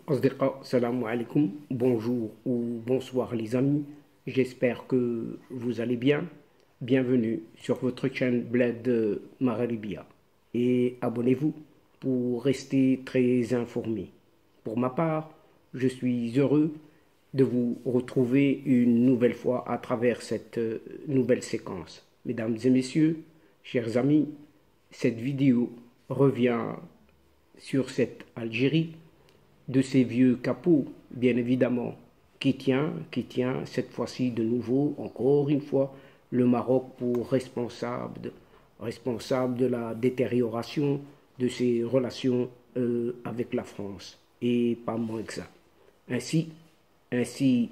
Asdiqa, salam alaikum, bonjour ou bonsoir les amis, j'espère que vous allez bien. Bienvenue sur votre chaîne Bled Maghribia et abonnez-vous pour rester très informé. Pour ma part, je suis heureux de vous retrouver une nouvelle fois à travers cette nouvelle séquence. Mesdames et messieurs, chers amis, cette vidéo revient sur cette Algérie de ces vieux capots, bien évidemment, qui tient cette fois-ci de nouveau, encore une fois, le Maroc pour responsable de la détérioration de ses relations avec la France, et pas moins que ça. Ainsi, ainsi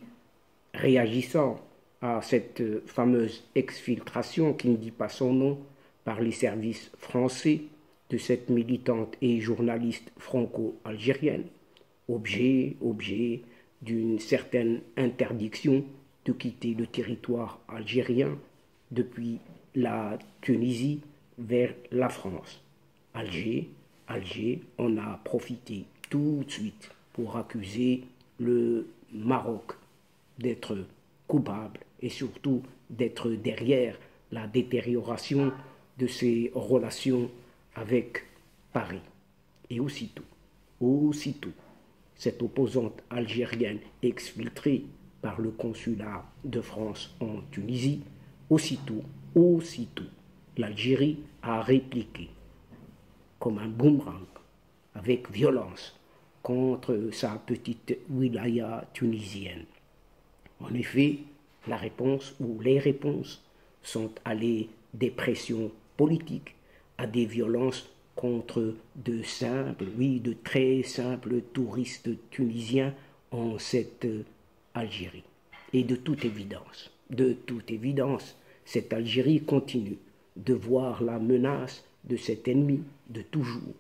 réagissant à cette fameuse exfiltration qui ne dit pas son nom par les services français de cette militante et journaliste franco-algérienne, objet d'une certaine interdiction de quitter le territoire algérien depuis la Tunisie vers la France. Alger en a profité tout de suite pour accuser le Maroc d'être coupable et surtout d'être derrière la détérioration de ses relations avec Paris. Et aussitôt, cette opposante algérienne exfiltrée par le consulat de France en Tunisie, aussitôt, l'Algérie a répliqué comme un boomerang, avec violence, contre sa petite wilaya tunisienne. En effet, la réponse ou les réponses sont allées des pressions politiques à des violences contre de très simples touristes tunisiens en cette Algérie. Et de toute évidence, cette Algérie continue de voir la menace de cet ennemi de toujours,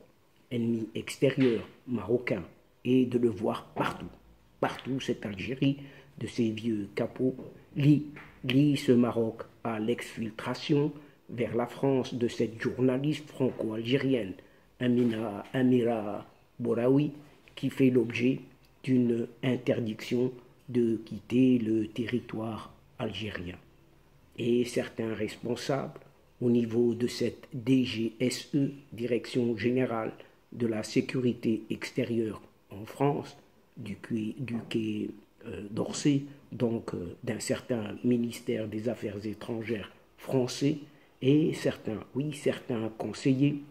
ennemi extérieur marocain, et de le voir partout cette Algérie, de ces vieux capots, lie ce Maroc à l'exfiltration vers la France de cette journaliste franco-algérienne, Amira Boraoui, qui fait l'objet d'une interdiction de quitter le territoire algérien. Et certains responsables au niveau de cette DGSE, Direction générale de la sécurité extérieure en France, du quai d'Orsay, donc d'un certain ministère des Affaires étrangères français, et certains conseillers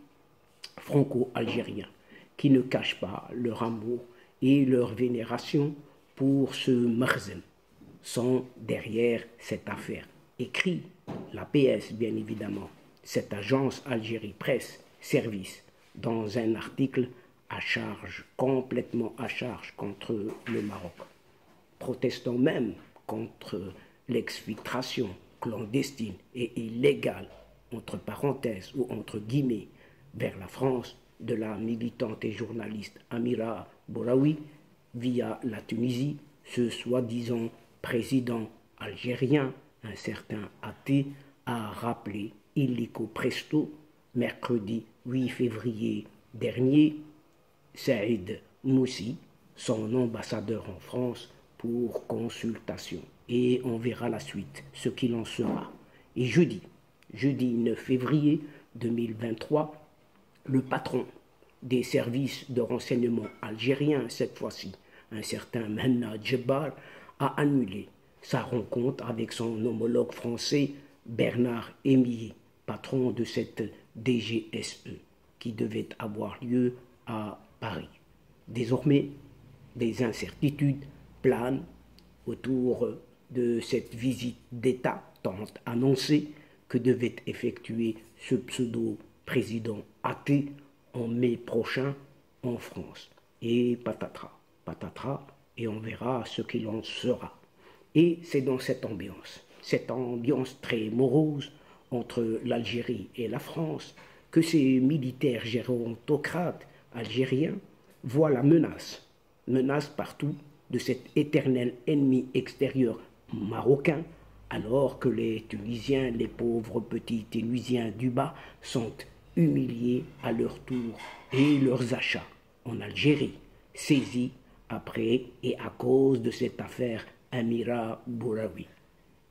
franco-algériens qui ne cachent pas leur amour et leur vénération pour ce Marzem, sont derrière cette affaire. Écrit l'APS, bien évidemment, cette agence Algérie Presse Service, dans un article complètement à charge contre le Maroc, protestant même contre l'exfiltration clandestine et illégale, entre parenthèses ou entre guillemets, vers la France de la militante et journaliste Amira Boraoui via la Tunisie, ce soi-disant président algérien, un certain Até, a rappelé illico presto, mercredi 8 février dernier, Saïd Moussi, son ambassadeur en France, pour consultation. Et on verra la suite, ce qu'il en sera. Et jeudi 9 février 2023, le patron des services de renseignement algériens, cette fois-ci, un certain Menna Djebbar, a annulé sa rencontre avec son homologue français Bernard Émier, patron de cette DGSE, qui devait avoir lieu à Paris. Désormais, des incertitudes planent autour de cette visite d'État tant annoncée que devait effectuer ce pseudo-président athée en mai prochain en France. Et patatras, et on verra ce qu'il en sera. Et c'est dans cette ambiance très morose entre l'Algérie et la France, que ces militaires gérontocrates algériens voient la menace partout de cet éternel ennemi extérieur marocain, alors que les Tunisiens, les pauvres petits Tunisiens du bas, sont humiliés à leur tour et leurs achats en Algérie, saisis après et à cause de cette affaire Amira Bouraoui.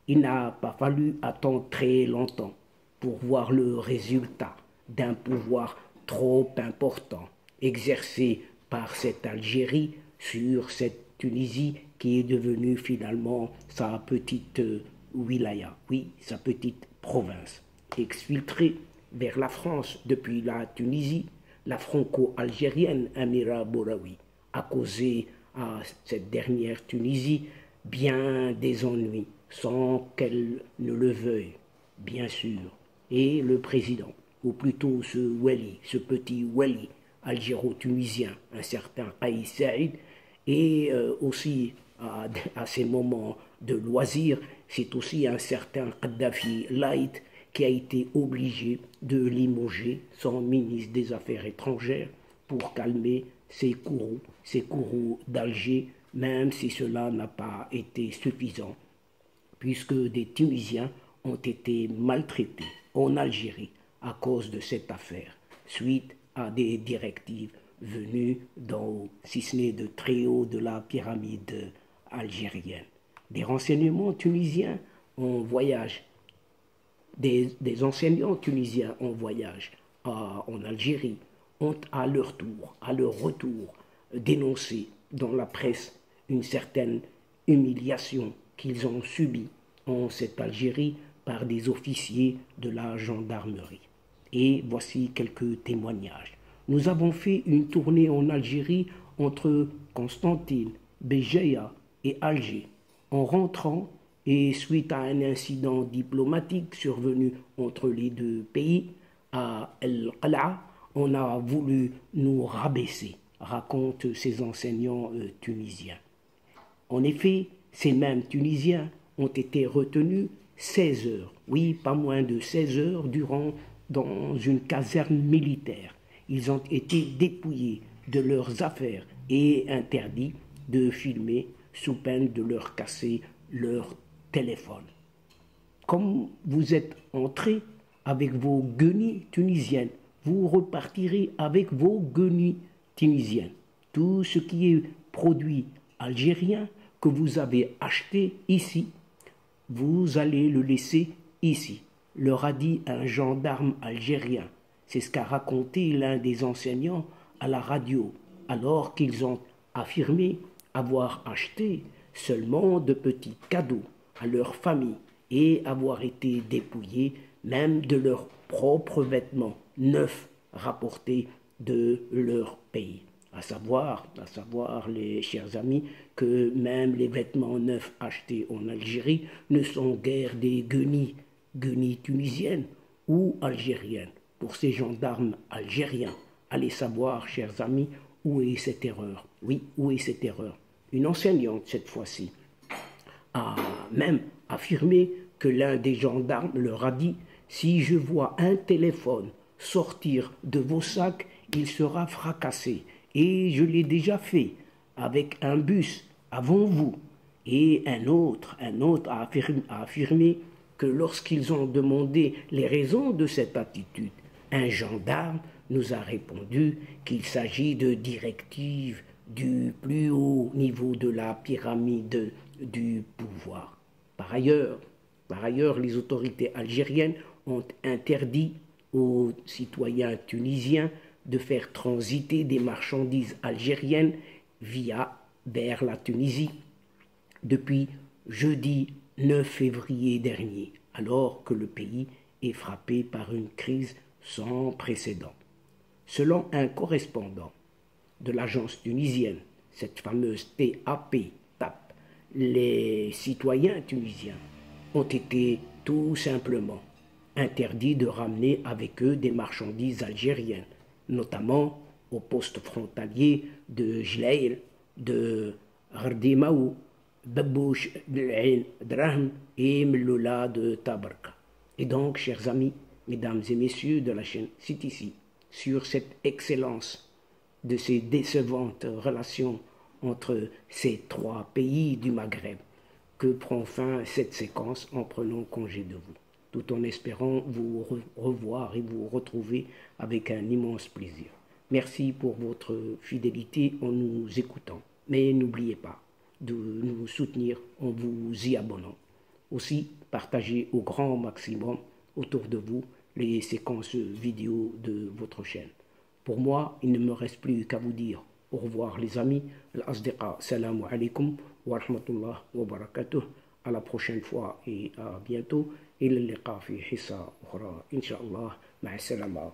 Il n'a pas fallu attendre très longtemps pour voir le résultat d'un pouvoir trop important exercé par cette Algérie sur cette Tunisie qui est devenue finalement sa petite wilaya, oui, sa petite province, exfiltrée vers la France depuis la Tunisie. La franco-algérienne Amira Bouraoui a causé à cette dernière Tunisie bien des ennuis sans qu'elle ne le veuille, bien sûr. Et le président, ou plutôt ce Wali, ce petit Wali algéro-tunisien, un certain Kais Saïd, et aussi à ces moments de loisirs, c'est aussi un certain Kadhafi Light qui a été obligé de limoger son ministre des Affaires étrangères pour calmer ses courroux d'Alger, même si cela n'a pas été suffisant, puisque des Tunisiens ont été maltraités en Algérie à cause de cette affaire, suite à des directives venues d'en haut, si ce n'est de très haut de la pyramide algérienne. Des renseignements tunisiens en voyage, des enseignants tunisiens en voyage en Algérie ont à leur tour, à leur retour, dénoncé dans la presse une certaine humiliation qu'ils ont subie en cette Algérie par des officiers de la gendarmerie. Et voici quelques témoignages. Nous avons fait une tournée en Algérie entre Constantine, Béjaïa et Alger. En rentrant, et suite à un incident diplomatique survenu entre les deux pays, à El-Qala, on a voulu nous rabaisser, racontent ces enseignants tunisiens. En effet, ces mêmes Tunisiens ont été retenus 16 heures, oui, pas moins de 16 heures dans une caserne militaire. Ils ont été dépouillés de leurs affaires et interdits de filmer sous peine de leur casser leur téléphone. Comme vous êtes entrés avec vos guenilles tunisiennes, vous repartirez avec vos guenilles tunisiennes. Tout ce qui est produit algérien que vous avez acheté ici, vous allez le laisser ici, leur a dit un gendarme algérien. C'est ce qu'a raconté l'un des enseignants à la radio, alors qu'ils ont affirmé avoir acheté seulement de petits cadeaux à leur famille et avoir été dépouillés même de leurs propres vêtements neufs rapportés de leur pays. À savoir, les chers amis, que même les vêtements neufs achetés en Algérie ne sont guère des guenilles tunisiennes ou algériennes. Pour ces gendarmes algériens, allez savoir, chers amis, où est cette erreur. Oui, où est cette erreur? Une enseignante, cette fois-ci, a même affirmé que l'un des gendarmes leur a dit « Si je vois un téléphone sortir de vos sacs, il sera fracassé. Et je l'ai déjà fait avec un bus avant vous. » Et un autre a affirmé que lorsqu'ils ont demandé les raisons de cette attitude, un gendarme nous a répondu qu'il s'agit de directives du plus haut niveau de la pyramide du pouvoir. Par ailleurs, les autorités algériennes ont interdit aux citoyens tunisiens de faire transiter des marchandises algériennes vers la Tunisie depuis jeudi 9 février dernier, alors que le pays est frappé par une crise sans précédent. Selon un correspondant de l'agence tunisienne, cette fameuse TAP, les citoyens tunisiens ont été tout simplement interdits de ramener avec eux des marchandises algériennes, notamment au poste frontalier de Jleil, de Ghardemaou, Babouche Drahm et Mloula de Tabarka. Et donc, chers amis, mesdames et messieurs de la chaîne CTC, sur cette excellence de ces décevantes relations entre ces trois pays du Maghreb, que prend fin cette séquence en prenant congé de vous, tout en espérant vous revoir et vous retrouver avec un immense plaisir. Merci pour votre fidélité en nous écoutant. Mais n'oubliez pas de nous soutenir en vous y abonnant. Aussi, partagez au grand maximum autour de vous les séquences vidéo de votre chaîne. Pour moi, il ne me reste plus qu'à vous dire au revoir les amis. Al-Asdiqa, salam alaikum wa rahmatullah wa barakatuh. À la prochaine fois et à bientôt. إلى اللقاء في حصة أخرى إن شاء الله. مع السلامة.